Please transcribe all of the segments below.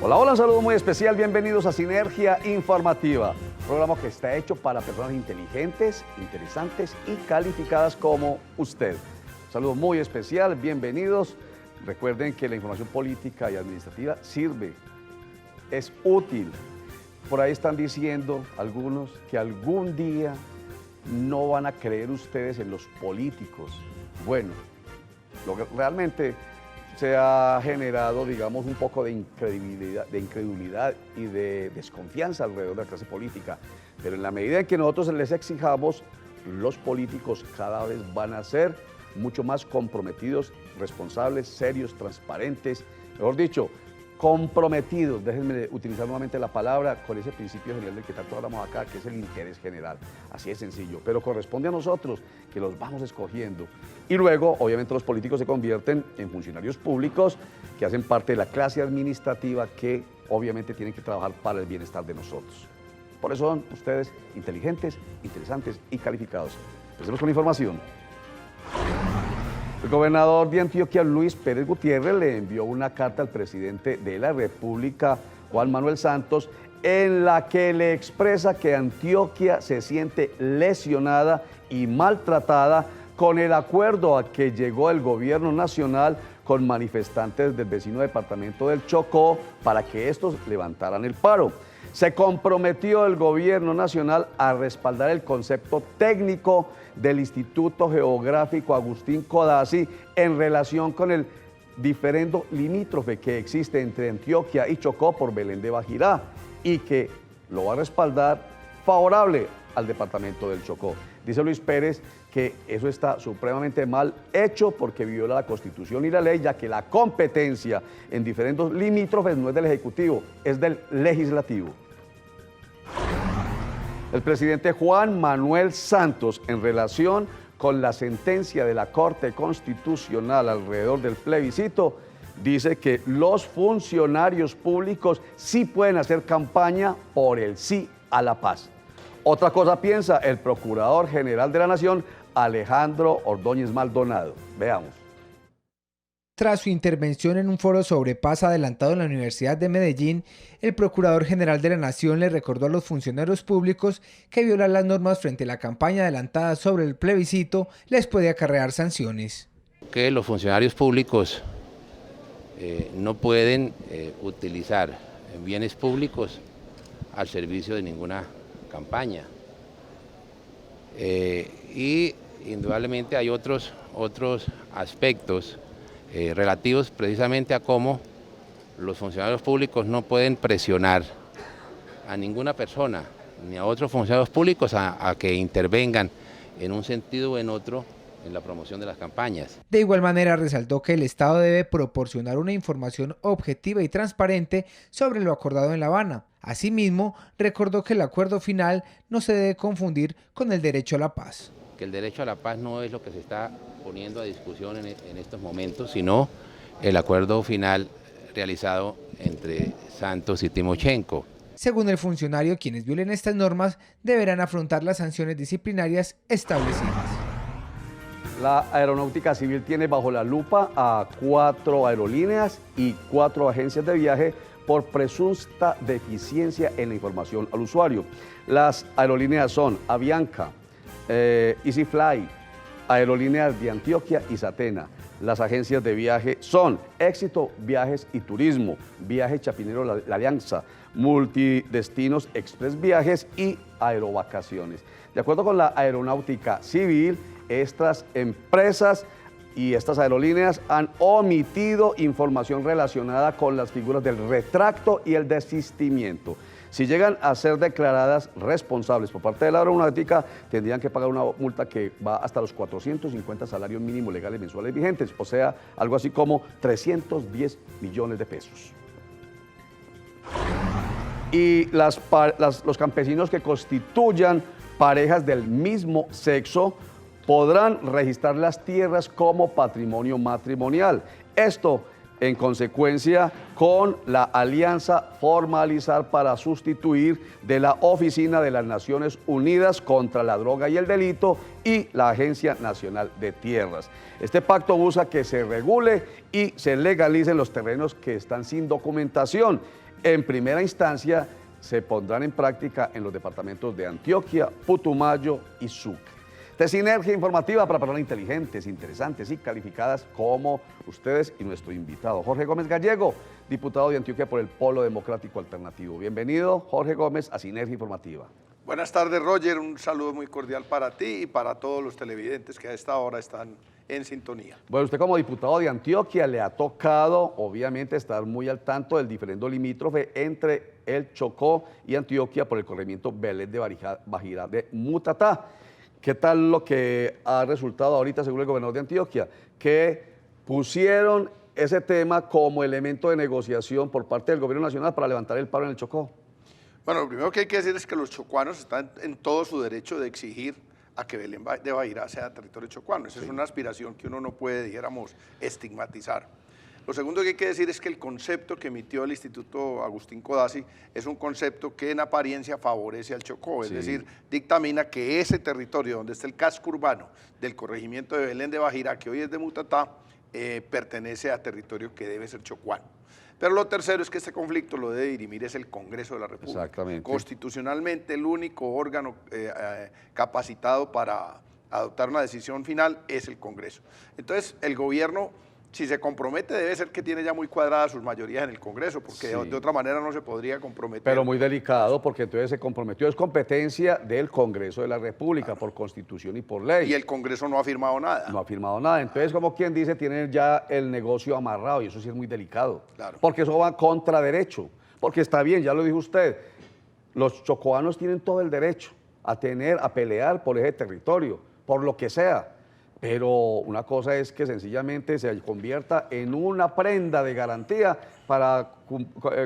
Hola, hola, un saludo muy especial, bienvenidos a Sinergia Informativa, programa que está hecho para personas inteligentes, interesantes y calificadas como usted. Un saludo muy especial, bienvenidos. Recuerden que la información política y administrativa sirve, es útil. Por ahí están diciendo algunos que algún día no van a creer ustedes en los políticos. Bueno, lo que realmente se ha generado, digamos, un poco de incredulidad y de desconfianza alrededor de la clase política. Pero en la medida en que nosotros les exijamos, los políticos cada vez van a ser mucho más comprometidos, responsables, serios, transparentes, mejor dicho, comprometidos, déjenme utilizar nuevamente la palabra, con ese principio general del que tanto hablamos acá, que es el interés general. Así de sencillo, pero corresponde a nosotros que los vamos escogiendo. Y luego, obviamente, los políticos se convierten en funcionarios públicos que hacen parte de la clase administrativa que obviamente tienen que trabajar para el bienestar de nosotros. Por eso son ustedes inteligentes, interesantes y calificados. Empecemos con la información. El gobernador de Antioquia, Luis Pérez Gutiérrez, le envió una carta al presidente de la República, Juan Manuel Santos, en la que le expresa que Antioquia se siente lesionada y maltratada con el acuerdo a que llegó el gobierno nacional con manifestantes del vecino departamento del Chocó para que estos levantaran el paro. Se comprometió el gobierno nacional a respaldar el concepto técnico del Instituto Geográfico Agustín Codazzi en relación con el diferendo limítrofe que existe entre Antioquia y Chocó por Belén de Bajirá y que lo va a respaldar favorable al departamento del Chocó. Dice Luis Pérez que eso está supremamente mal hecho porque viola la Constitución y la ley, ya que la competencia en diferendos limítrofes no es del Ejecutivo, es del Legislativo. El presidente Juan Manuel Santos, en relación con la sentencia de la Corte Constitucional alrededor del plebiscito, dice que los funcionarios públicos sí pueden hacer campaña por el sí a la paz. Otra cosa piensa el Procurador General de la Nación, Alejandro Ordóñez Maldonado. Veamos. Tras su intervención en un foro sobre paz adelantado en la Universidad de Medellín, el Procurador General de la Nación le recordó a los funcionarios públicos que violar las normas frente a la campaña adelantada sobre el plebiscito les puede acarrear sanciones. Que los funcionarios públicos no pueden utilizar bienes públicos al servicio de ninguna campaña. Y indudablemente hay otros aspectos relativos precisamente a cómo los funcionarios públicos no pueden presionar a ninguna persona ni a otros funcionarios públicos a que intervengan en un sentido o en otro en la promoción de las campañas. De igual manera resaltó que el Estado debe proporcionar una información objetiva y transparente sobre lo acordado en La Habana. Asimismo, recordó que el acuerdo final no se debe confundir con el derecho a la paz. Que el derecho a la paz no es lo que se está poniendo a discusión en estos momentos, sino el acuerdo final realizado entre Santos y Timochenko. Según el funcionario, quienes violen estas normas deberán afrontar las sanciones disciplinarias establecidas. La Aeronáutica Civil tiene bajo la lupa a 4 aerolíneas y 4 agencias de viaje por presunta deficiencia en la información al usuario. Las aerolíneas son Avianca, EasyFly, Aerolíneas de Antioquia y Satena. Las agencias de viaje son Éxito Viajes y Turismo, Viaje Chapinero La Alianza, Multidestinos Express Viajes y Aerovacaciones. De acuerdo con la Aeronáutica Civil, estas empresas y estas aerolíneas han omitido información relacionada con las figuras del retracto y el desistimiento. Si llegan a ser declaradas responsables por parte de la aeronáutica, tendrían que pagar una multa que va hasta los 450 salarios mínimos legales mensuales vigentes, o sea, algo así como 310 millones de pesos. Y los campesinos que constituyan parejas del mismo sexo podrán registrar las tierras como patrimonio matrimonial. Esto en consecuencia con la alianza Formalizar para sustituir de la Oficina de las Naciones Unidas contra la Droga y el Delito y la Agencia Nacional de Tierras. Este pacto busca que se regule y se legalicen los terrenos que están sin documentación. en primera instancia se pondrán en práctica en los departamentos de Antioquia, Putumayo y Sucre. De Sinergia Informativa para personas inteligentes, interesantes y calificadas como ustedes y nuestro invitado, Jorge Gómez Gallego, diputado de Antioquia por el Polo Democrático Alternativo. Bienvenido, Jorge Gómez, a Sinergia Informativa. Buenas tardes, Roger. Un saludo muy cordial para ti y para todos los televidentes que a esta hora están en sintonía. Bueno, usted como diputado de Antioquia le ha tocado, obviamente, estar muy al tanto del diferendo limítrofe entre el Chocó y Antioquia por el corregimiento Belén de Bajirá de Mutatá. ¿Qué tal lo que ha resultado ahorita, según el gobernador de Antioquia? Que pusieron ese tema como elemento de negociación por parte del gobierno nacional para levantar el paro en el Chocó. Bueno, lo primero que hay que decir es que los chocuanos están en todo su derecho de exigir a que Belén de Bajirá sea territorio chocuano. Esa es una aspiración que uno no puede, dijéramos, estigmatizar. Lo segundo que hay que decir es que el concepto que emitió el Instituto Agustín Codazzi es un concepto que en apariencia favorece al Chocó, es decir, dictamina que ese territorio donde está el casco urbano del corregimiento de Belén de Bajirá, que hoy es de Mutatá, pertenece a territorio que debe ser chocuano. Pero lo tercero es que este conflicto lo debe dirimir es el Congreso de la República. Exactamente. Constitucionalmente el único órgano capacitado para adoptar una decisión final es el Congreso. Entonces el gobierno, si se compromete, debe ser que tiene ya muy cuadradas sus mayorías en el Congreso, porque de otra manera no se podría comprometer. Pero muy delicado, porque entonces se comprometió, es competencia del Congreso de la República, por Constitución y por ley. Y el Congreso no ha firmado nada. No ha firmado nada. Entonces, como quien dice, tienen ya el negocio amarrado, y eso sí es muy delicado. Claro. Porque eso va contra derecho. Porque está bien, ya lo dijo usted, los chocoanos tienen todo el derecho a pelear por ese territorio, por lo que sea. Pero una cosa es que sencillamente se convierta en una prenda de garantía para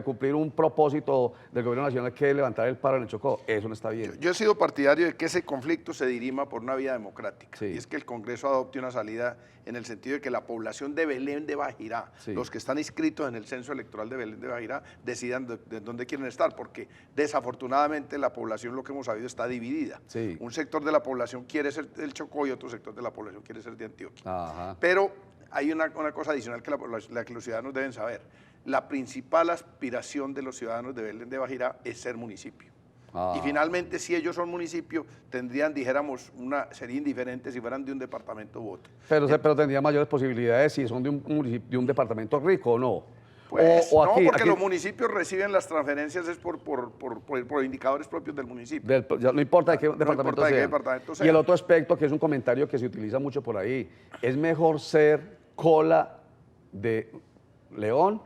cumplir un propósito del gobierno nacional, que es levantar el paro en el Chocó. Eso no está bien. Yo he sido partidario de que ese conflicto se dirima por una vía democrática. Sí. Y es que el Congreso adopte una salida en el sentido de que la población de Belén de Bajirá, Sí. los que están inscritos en el censo electoral de Belén de Bajirá, decidan de dónde quieren estar, porque desafortunadamente la población, lo que hemos sabido, está dividida. Sí. Un sector de la población quiere ser del Chocó y otro sector de la población quiere ser de Antioquia. Ajá. Pero hay una cosa adicional que los ciudadanos deben saber. La principal aspiración de los ciudadanos de Belén de Bajirá es ser municipio. Y finalmente, si ellos son municipio, dijéramos, sería indiferente si fueran de un departamento u otro. Pero tendría mayores posibilidades si son de un departamento rico o no. Pues o no, aquí, porque aquí, los municipios reciben las transferencias es por indicadores propios del municipio. no importa de qué departamento importa de qué sea. departamento sea. Y el otro aspecto, que es un comentario que se utiliza mucho por ahí, es mejor ser cola de león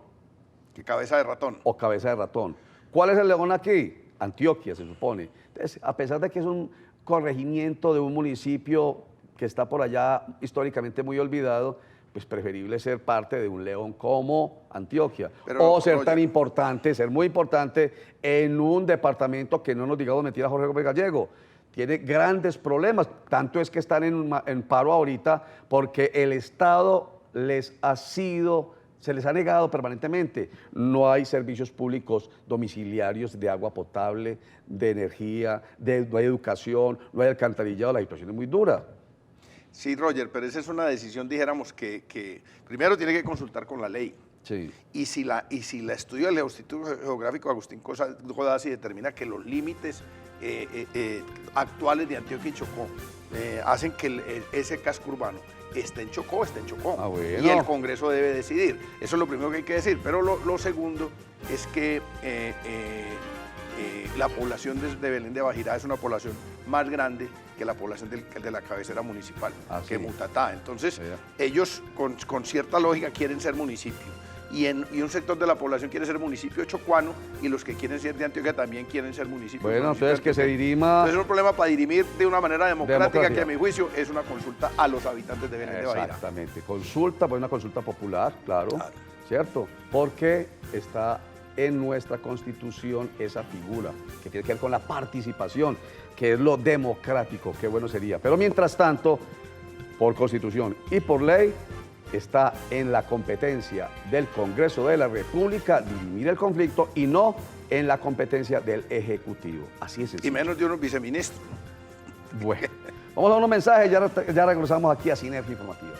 Que cabeza de ratón. o cabeza de ratón. ¿Cuál es el león aquí? Antioquia, se supone. Entonces, a pesar de que es un corregimiento de un municipio que está por allá históricamente muy olvidado, pues preferible ser parte de un león como Antioquia. Pero, o ser Roger, tan importante, ser muy importante en un departamento que, no nos digamos mentiras, Jorge Gómez Gallego, tiene grandes problemas. Tanto es que están en paro ahorita porque el Estado se les ha negado permanentemente. No hay servicios públicos domiciliarios de agua potable, de energía, no hay educación, no hay alcantarillado, la situación es muy dura. Sí, Roger, pero esa es una decisión, dijéramos, que primero tiene que consultar con la ley. Sí. Y si la estudia el Instituto Geográfico Agustín Codazzi determina que los límites actuales de Antioquia y Chocó hacen que ese casco urbano esté en Chocó, esté en Chocó. Ah, bueno. Y el Congreso debe decidir. Eso es lo primero que hay que decir. Pero lo segundo es que la población de Belén de Bajirá es una población más grande que la población de la cabecera municipal, que Mutatá. Entonces, ellos con cierta lógica quieren ser municipio. Y un sector de la población quiere ser municipio chocuano, y los que quieren ser de Antioquia también quieren ser municipios. Bueno, entonces que se dirima... Entonces es un problema para dirimir de una manera democrática, que a mi juicio es una consulta a los habitantes de Belén de Bajirá. Exactamente, consulta, pues una consulta popular, claro, ¿cierto? Porque está en nuestra Constitución esa figura que tiene que ver con la participación, que es lo democrático, qué bueno sería. Pero mientras tanto, por Constitución y por ley, está en la competencia del Congreso de la República dirimir el conflicto y no en la competencia del Ejecutivo. Así es sencillo. Y menos de unos viceministros. Bueno, vamos a unos mensajes, ya regresamos aquí a Sinergia Informativa.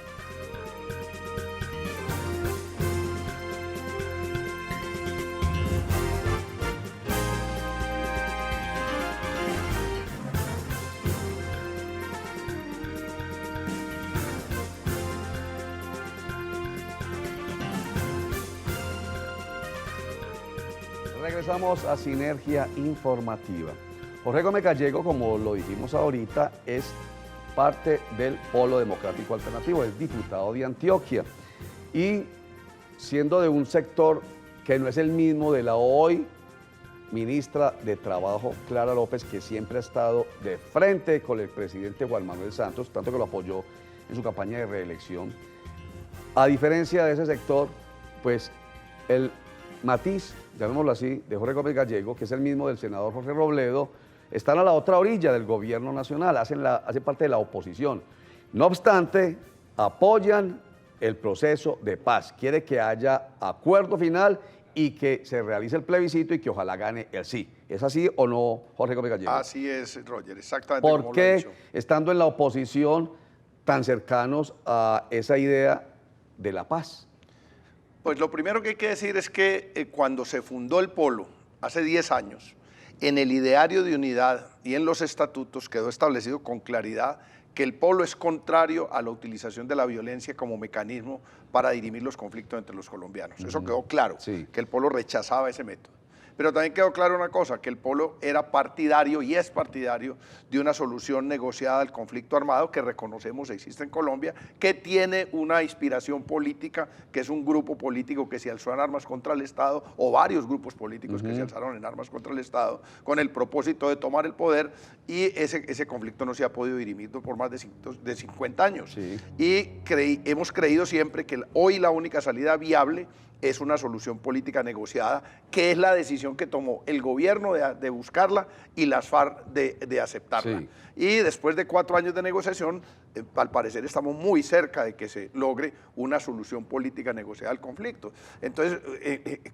Regresamos a Sinergia Informativa. Jorge Gómez Gallego, como lo dijimos ahorita, es parte del Polo Democrático Alternativo, es diputado de Antioquia y siendo de un sector que no es el mismo de la hoy ministra de Trabajo, Clara López, que siempre ha estado de frente con el presidente Juan Manuel Santos, tanto que lo apoyó en su campaña de reelección. A diferencia de ese sector, pues el matiz, llamémoslo así, de Jorge Gómez Gallego, que es el mismo del senador Jorge Robledo, están a la otra orilla del gobierno nacional, hacen parte de la oposición. No obstante, apoyan el proceso de paz, quiere que haya acuerdo final y que se realice el plebiscito y que ojalá gane el sí. ¿Es así o no, Jorge Gómez Gallego? Así es, Roger, exactamente como ¿Por lo he qué, dicho. estando en la oposición, tan cercanos a esa idea de la paz? Pues lo primero que hay que decir es que cuando se fundó el Polo, hace 10 años, en el ideario de unidad y en los estatutos quedó establecido con claridad que el Polo es contrario a la utilización de la violencia como mecanismo para dirimir los conflictos entre los colombianos. Eso quedó claro, Sí. que el Polo rechazaba ese método. Pero también quedó claro una cosa, que el Polo era partidario y es partidario de una solución negociada al conflicto armado que reconocemos existe en Colombia, que tiene una inspiración política, que es un grupo político que se alzó en armas contra el Estado, o varios grupos políticos que se alzaron en armas contra el Estado, con el propósito de tomar el poder, y ese conflicto no se ha podido dirimir por más de 50 años. Sí. Y hemos creído siempre que hoy la única salida viable es una solución política negociada, que es la decisión que tomó el gobierno de buscarla y las FARC de aceptarla. Sí. Y después de 4 años de negociación, al parecer estamos muy cerca de que se logre una solución política negociada al conflicto. Entonces,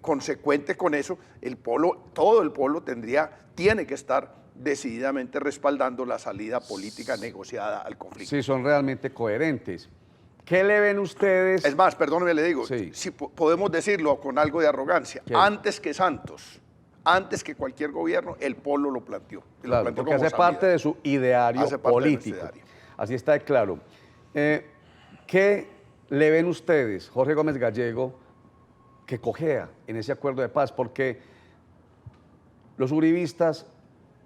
consecuente con eso, todo el Polo tiene que estar decididamente respaldando la salida política negociada al conflicto. Sí, son realmente coherentes. ¿Qué le ven ustedes? Es más, perdóneme, le digo, Sí. si podemos decirlo con algo de arrogancia, ¿Qué? antes que Santos, antes que cualquier gobierno, el Polo lo planteó. Y lo Claro, planteó porque como hace salida. parte de su ideario Hace parte de nuestro político. ideario. Así está de claro. ¿Qué le ven ustedes, Jorge Gómez Gallego, que cojea en ese acuerdo de paz? Porque los uribistas,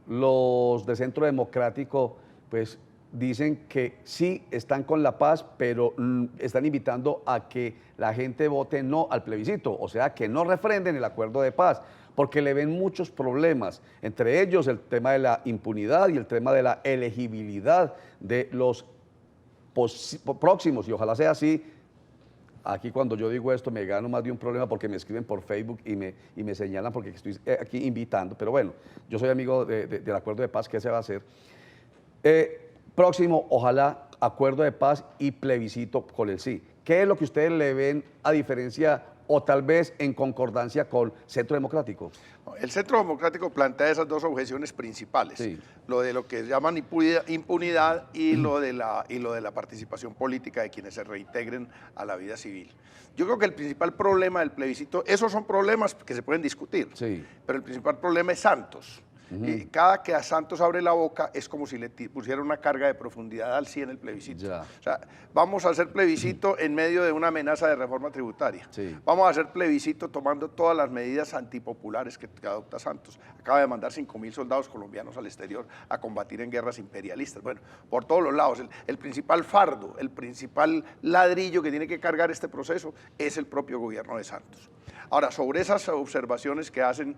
los de Centro Democrático, pues dicen que sí están con la paz, pero están invitando a que la gente vote no al plebiscito, o sea, que no refrenden el acuerdo de paz, porque le ven muchos problemas, entre ellos el tema de la impunidad y el tema de la elegibilidad de los próximos, y ojalá sea así. Aquí cuando yo digo esto me gano más de un problema porque me escriben por Facebook y me señalan porque estoy aquí invitando, pero bueno, yo soy amigo del acuerdo de paz, ¿qué se va a hacer? Próximo, ojalá, acuerdo de paz y plebiscito con el sí. ¿Qué es lo que ustedes le ven a diferencia o tal vez en concordancia con Centro Democrático? El Centro Democrático plantea esas dos objeciones principales, Sí. lo que llaman impunidad y lo de la participación política de quienes se reintegren a la vida civil. Yo creo que el principal problema del plebiscito, esos son problemas que se pueden discutir, Sí. pero el principal problema es Santos. Y cada que a Santos abre la boca es como si le pusiera una carga de profundidad al sí en el plebiscito. Ya. O sea, vamos a hacer plebiscito en medio de una amenaza de reforma tributaria. Sí. Vamos a hacer plebiscito tomando todas las medidas antipopulares que adopta Santos. Acaba de mandar 5.000 soldados colombianos al exterior a combatir en guerras imperialistas. Bueno, por todos los lados. El principal fardo, el principal ladrillo que tiene que cargar este proceso es el propio gobierno de Santos. Ahora, sobre esas observaciones que hacen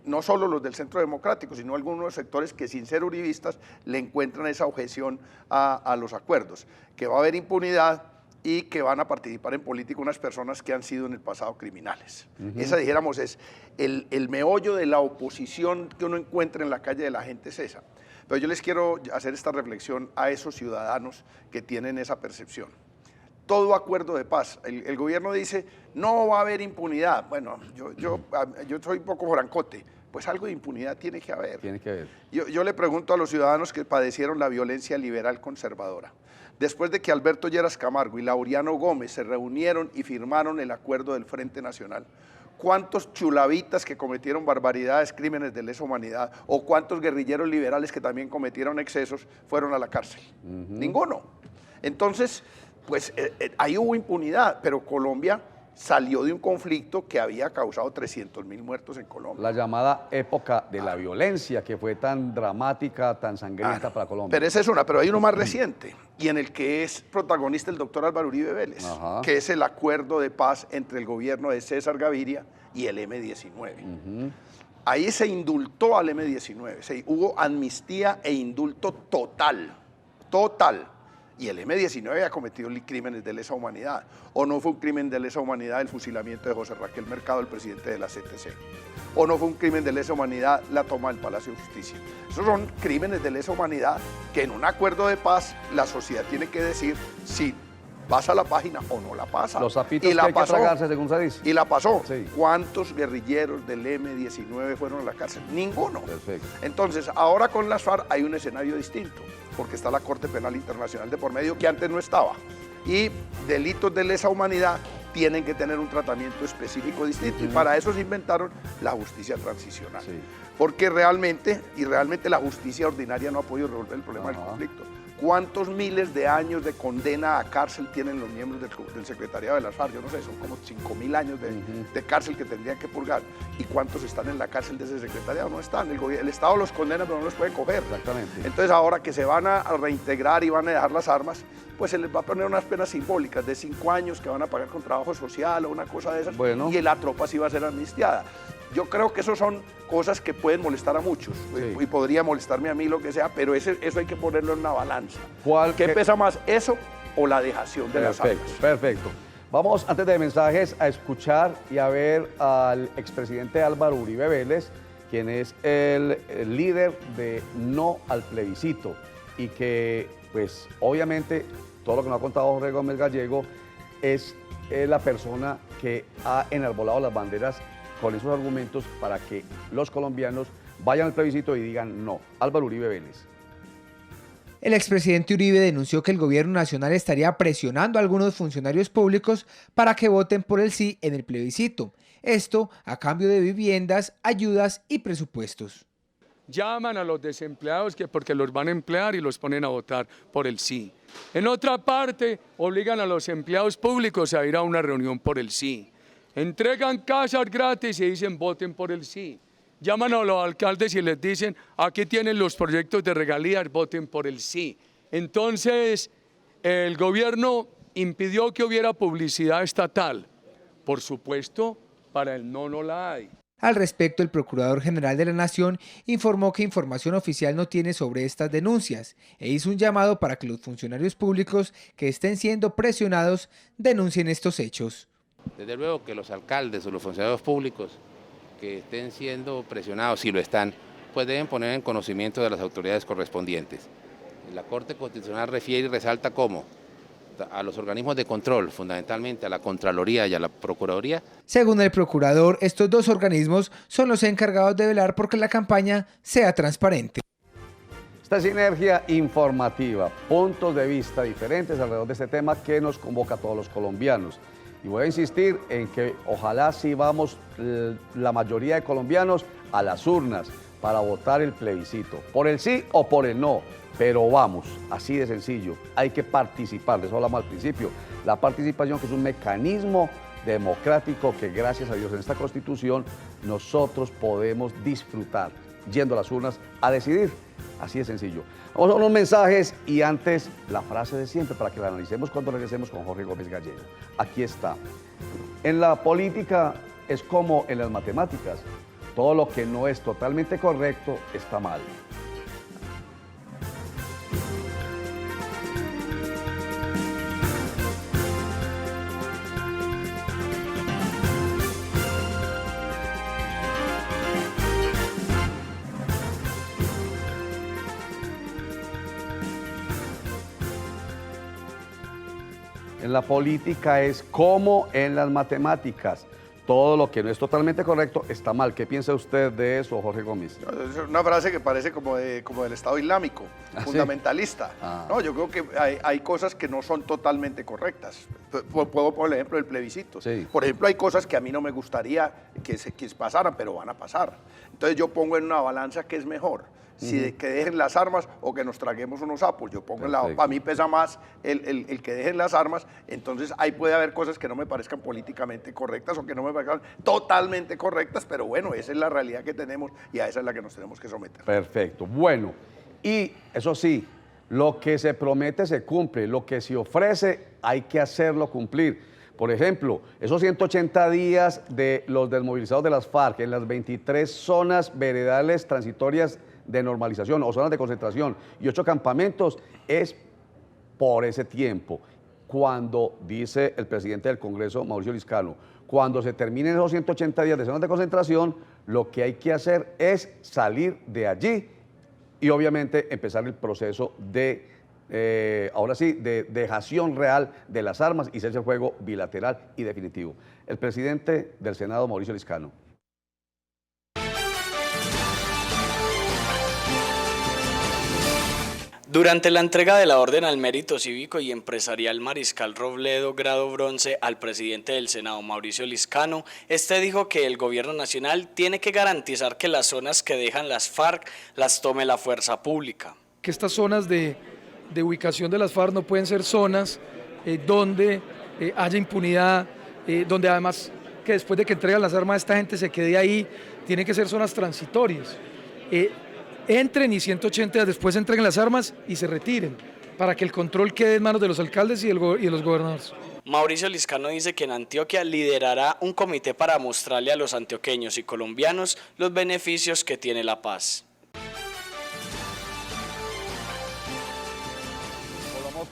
no solo los del Centro Democrático, sino algunos sectores que sin ser uribistas le encuentran esa objeción a los acuerdos, que va a haber impunidad y que van a participar en política unas personas que han sido en el pasado criminales. Esa, dijéramos, es el meollo de la oposición que uno encuentra en la calle de la gente es esa. Pero yo les quiero hacer esta reflexión a esos ciudadanos que tienen esa percepción. Todo acuerdo de paz. El gobierno dice, no va a haber impunidad. Bueno, yo soy un poco francote, pues algo de impunidad tiene que haber. Tiene que ver. Yo le pregunto a los ciudadanos que padecieron la violencia liberal conservadora. Después de que Alberto Lleras Camargo y Laureano Gómez se reunieron y firmaron el acuerdo del Frente Nacional, ¿cuántos chulavitas que cometieron barbaridades, crímenes de lesa humanidad, o cuántos guerrilleros liberales que también cometieron excesos fueron a la cárcel? Ninguno. Entonces, pues ahí hubo impunidad, pero Colombia salió de un conflicto que había causado 300.000 muertos en Colombia. La llamada época de la violencia, que fue tan dramática, tan sangrienta para Colombia. Pero esa es una, pero hay uno más reciente, y en el que es protagonista el doctor Álvaro Uribe Vélez, que es el acuerdo de paz entre el gobierno de César Gaviria y el M-19. Ahí se indultó al M-19, hubo amnistía e indulto total. Y el M-19 había cometido crímenes de lesa humanidad. ¿O no fue un crimen de lesa humanidad el fusilamiento de José Raquel Mercado, el presidente de la CTC? ¿O no fue un crimen de lesa humanidad la toma del Palacio de Justicia? Esos son crímenes de lesa humanidad que en un acuerdo de paz la sociedad tiene que decir si pasa la página o no la pasa. Los zapitos que hay que tragarse, según se dice. Y la pasó. Sí. ¿Cuántos guerrilleros del M-19 fueron a la cárcel? Ninguno. Perfecto. Entonces, ahora con las FARC hay un escenario distinto, porque está la Corte Penal Internacional de por medio, que antes no estaba. Y delitos de lesa humanidad tienen que tener un tratamiento específico distinto. Y para eso se inventaron la justicia transicional. Sí. Porque realmente la justicia ordinaria no ha podido resolver el problema del conflicto. ¿Cuántos miles de años de condena a cárcel tienen los miembros del secretariado de las FARC? Yo no sé, son como 5.000 años de cárcel que tendrían que purgar. ¿Y cuántos están en la cárcel de ese secretariado? No están. El Estado los condena, pero no los puede coger. Exactamente. Entonces, ahora que se van a reintegrar y van a dejar las armas, pues se les va a poner unas penas simbólicas de 5 años que van a pagar con trabajo social o una cosa de esas. Bueno. Y la tropa sí va a ser amnistiada. Yo creo que eso son cosas que pueden molestar a muchos, y podría molestarme a mí, lo que sea, pero eso hay que ponerlo en una balanza. ¿Qué pesa más, eso o la dejación de las armas? Perfecto. Vamos, antes de mensajes, a escuchar y a ver al expresidente Álvaro Uribe Vélez, quien es el líder de No al Plebiscito, y que, pues, obviamente, todo lo que nos ha contado Jorge Gómez Gallego es la persona que ha enarbolado las banderas con esos argumentos para que los colombianos vayan al plebiscito y digan no. Álvaro Uribe Vélez. El expresidente Uribe denunció que el gobierno nacional estaría presionando a algunos funcionarios públicos para que voten por el sí en el plebiscito. Esto a cambio de viviendas, ayudas y presupuestos. Llaman a los desempleados que porque los van a emplear y los ponen a votar por el sí. En otra parte, obligan a los empleados públicos a ir a una reunión por el sí. Entregan casas gratis y dicen voten por el sí. Llaman a los alcaldes y les dicen aquí tienen los proyectos de regalías, voten por el sí. Entonces el gobierno impidió que hubiera publicidad estatal. Por supuesto, para el no la hay. Al respecto, el Procurador General de la Nación informó que información oficial no tiene sobre estas denuncias e hizo un llamado para que los funcionarios públicos que estén siendo presionados denuncien estos hechos. Desde luego que los alcaldes o los funcionarios públicos que estén siendo presionados, si lo están, pues deben poner en conocimiento de las autoridades correspondientes. La Corte Constitucional refiere y resalta cómo a los organismos de control, fundamentalmente a la Contraloría y a la Procuraduría. Según el procurador, estos dos organismos son los encargados de velar porque la campaña sea transparente. Esta sinergia informativa, puntos de vista diferentes alrededor de este tema que nos convoca a todos los colombianos. Y voy a insistir en que ojalá sí vamos la mayoría de colombianos a las urnas para votar el plebiscito, por el sí o por el no, pero vamos, así de sencillo, hay que participar, de eso hablamos al principio, la participación que es un mecanismo democrático que gracias a Dios en esta Constitución nosotros podemos disfrutar, yendo a las urnas a decidir, así de sencillo. Vamos a unos mensajes y antes la frase de siempre para que la analicemos cuando regresemos con Jorge Gómez Gallego. Aquí está. En la política es como en las matemáticas. Todo lo que no es totalmente correcto está mal. En la política es como en las matemáticas. Todo lo que no es totalmente correcto está mal. ¿Qué piensa usted de eso, Jorge Gómez? Es una frase que parece como del Estado Islámico, fundamentalista. ¿Sí? No, yo creo que hay cosas que no son totalmente correctas. Puedo poner el ejemplo del plebiscito. Sí. Por ejemplo, hay cosas que a mí no me gustaría que pasaran, pero van a pasar. Entonces yo pongo en una balanza qué es mejor. que dejen las armas o que nos traguemos unos sapos. Yo pongo para mí pesa más el que dejen las armas, entonces ahí puede haber cosas que no me parezcan políticamente correctas o que no me parezcan totalmente correctas, pero bueno, esa es la realidad que tenemos y a esa es la que nos tenemos que someter. Perfecto. Bueno, y eso sí, lo que se promete se cumple, lo que se ofrece hay que hacerlo cumplir. Por ejemplo, esos 180 días de los desmovilizados de las FARC en las 23 zonas veredales transitorias de normalización o zonas de concentración y 8 campamentos es por ese tiempo. Cuando, dice el presidente del Congreso, Mauricio Liscano, cuando se terminen esos 180 días de zonas de concentración, lo que hay que hacer es salir de allí y obviamente empezar el proceso de ahora sí, de dejación real de las armas y hacerse el juego bilateral y definitivo. El presidente del Senado, Mauricio Liscano. Durante la entrega de la Orden al Mérito Cívico y Empresarial Mariscal Robledo Grado Bronce al presidente del Senado, Mauricio Liscano, este dijo que el gobierno nacional tiene que garantizar que las zonas que dejan las FARC las tome la fuerza pública. Que estas zonas de ubicación de las FARC no pueden ser zonas donde haya impunidad, donde además que después de que entregan las armas esta gente se quede ahí, tienen que ser zonas transitorias. Entren y 180 días después entreguen las armas y se retiren, para que el control quede en manos de los alcaldes y de los gobernadores. Mauricio Liscano dice que en Antioquia liderará un comité para mostrarle a los antioqueños y colombianos los beneficios que tiene la paz.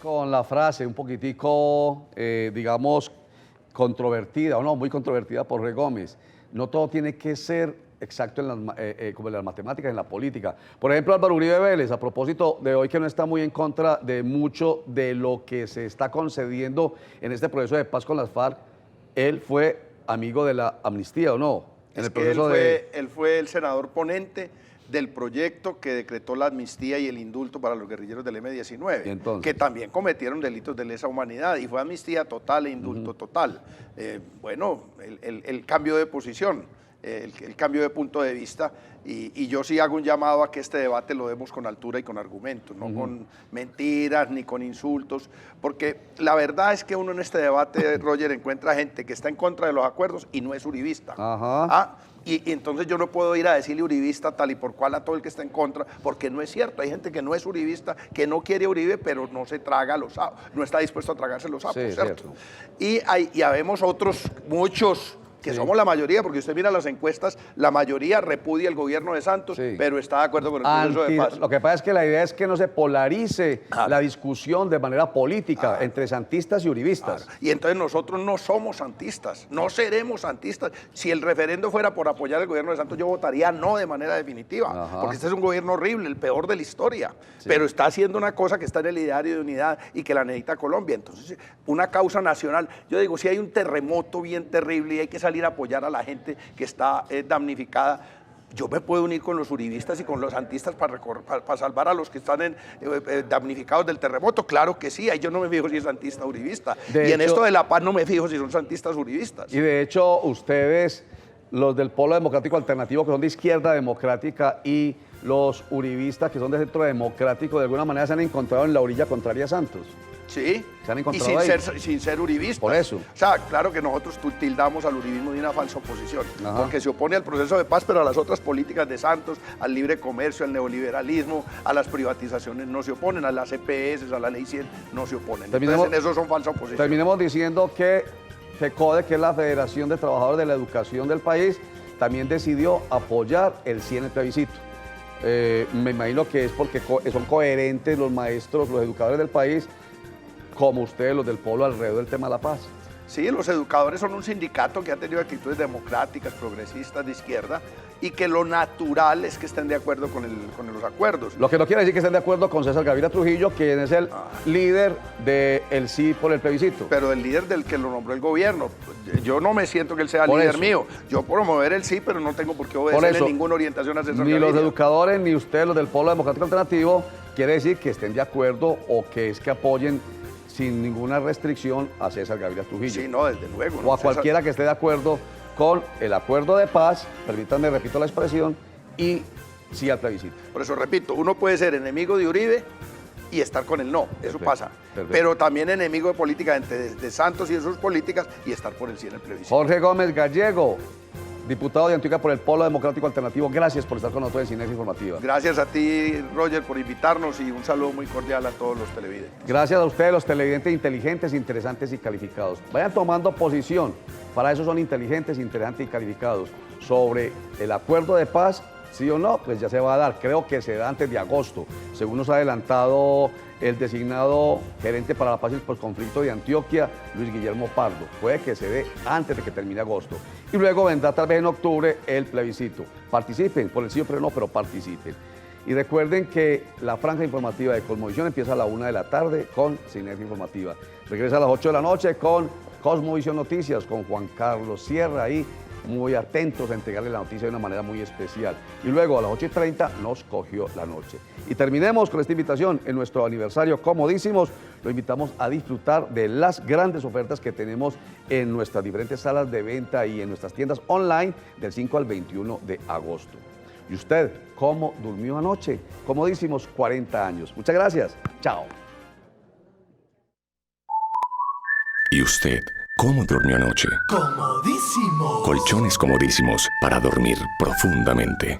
Con la frase un poquitico, digamos, controvertida, o no, muy controvertida por Rey Gómez. No todo tiene que ser exacto como en las matemáticas, en la política. Por ejemplo, Álvaro Uribe Vélez, a propósito de hoy que no está muy en contra de mucho de lo que se está concediendo en este proceso de paz con las FARC, él fue amigo de la amnistía, ¿o no? Él fue el senador ponente del proyecto que decretó la amnistía y el indulto para los guerrilleros del M-19, que también cometieron delitos de lesa humanidad, y fue amnistía total e indulto total. Bueno, el cambio de posición, el cambio de punto de vista, y yo sí hago un llamado a que este debate lo demos con altura y con argumentos, no con mentiras ni con insultos, porque la verdad es que uno en este debate, Roger, encuentra gente que está en contra de los acuerdos y no es uribista. Y entonces yo no puedo ir a decirle uribista tal y por cual a todo el que está en contra, porque no es cierto. Hay gente que no es uribista, que no quiere Uribe, pero no se traga los sapos, no está dispuesto a tragarse los sapos, ¿cierto? Y habemos otros, muchos, que somos la mayoría, porque usted mira las encuestas, la mayoría repudia el gobierno de Santos, pero está de acuerdo con el proceso de paz. Lo que pasa es que la idea es que no se polarice la discusión de manera política entre santistas y uribistas. Y entonces nosotros no somos santistas, no seremos santistas. Si el referendo fuera por apoyar el gobierno de Santos, yo votaría no de manera definitiva, porque este es un gobierno horrible, el peor de la historia, pero está haciendo una cosa que está en el ideario de unidad y que la necesita Colombia. Entonces, una causa nacional, yo digo, si hay un terremoto bien terrible y hay que salir a apoyar a la gente que está damnificada, yo me puedo unir con los uribistas y con los santistas para salvar a los que están damnificados del terremoto. Claro que sí, ahí yo no me fijo si es santista o uribista. En esto de la paz no me fijo si son santistas o uribistas. Y de hecho, ustedes, los del Polo Democrático Alternativo, que son de izquierda democrática, y los uribistas, que son de centro democrático, de alguna manera se han encontrado en la orilla contraria a Santos. Sí, se han encontrado y sin ser uribistas. Por eso. O sea, claro que nosotros tildamos al uribismo de una falsa oposición, porque se opone al proceso de paz, pero a las otras políticas de Santos, al libre comercio, al neoliberalismo, a las privatizaciones no se oponen, a las EPS, a la ley 100 no se oponen. Entonces en eso son falsa oposición. Terminemos diciendo que FECODE, que es la Federación de Trabajadores de la Educación del país, también decidió apoyar el sí en el plebiscito. Me imagino que es porque son coherentes los maestros, los educadores del país, como ustedes, los del Polo, alrededor del tema de la paz. Sí, los educadores son un sindicato que ha tenido actitudes democráticas, progresistas, de izquierda, y que lo natural es que estén de acuerdo con los acuerdos. Lo que no quiere decir que estén de acuerdo con César Gaviria Trujillo, quien es el líder del sí por el plebiscito. Pero el líder del que lo nombró el gobierno. Yo no me siento que él sea líder mío. Yo promover el sí, pero no tengo por qué obedecerle ninguna orientación a César Gaviria. Ni los educadores, ni ustedes, los del Polo Democrático Alternativo, quiere decir que estén de acuerdo o que es que apoyen sin ninguna restricción a César Gaviria Trujillo. Sí, no, desde luego. O a cualquiera que esté de acuerdo con el acuerdo de paz, permítanme, repito la expresión, y sí al plebiscito. Por eso repito, uno puede ser enemigo de Uribe y estar con el no, eso Perfecto, pasa. perfecto. Pero también enemigo políticamente de Santos y de sus políticas y estar por el sí en el plebiscito. Jorge Gómez Gallego, diputado de Antioquia por el Polo Democrático Alternativo, gracias por estar con nosotros en Sinergia Informativa. Gracias a ti, Roger, por invitarnos y un saludo muy cordial a todos los televidentes. Gracias a ustedes, los televidentes inteligentes, interesantes y calificados. Vayan tomando posición, para eso son inteligentes, interesantes y calificados, sobre el acuerdo de paz, sí o no, pues ya se va a dar, creo que se da antes de agosto, según nos ha adelantado el designado gerente para la paz y el posconflicto de Antioquia, Luis Guillermo Pardo. Puede que se dé antes de que termine agosto. Y luego vendrá tal vez en octubre el plebiscito. Participen, por el sí o no, pero participen. Y recuerden que la franja informativa de Cosmovisión empieza a la 1 de la tarde con Sinergia Informativa. Regresa a las 8 de la noche con Cosmovisión Noticias, con Juan Carlos Sierra ahí, muy atentos a entregarle la noticia de una manera muy especial. Y luego a las 8:30 nos cogió la noche. Y terminemos con esta invitación en nuestro aniversario comodísimos. Lo invitamos a disfrutar de las grandes ofertas que tenemos en nuestras diferentes salas de venta y en nuestras tiendas online del 5 al 21 de agosto. ¿Y usted cómo durmió anoche? Comodísimos 40 años. Muchas gracias. Chao. ¿Y usted cómo durmió anoche? Comodísimo. Colchones comodísimos para dormir profundamente.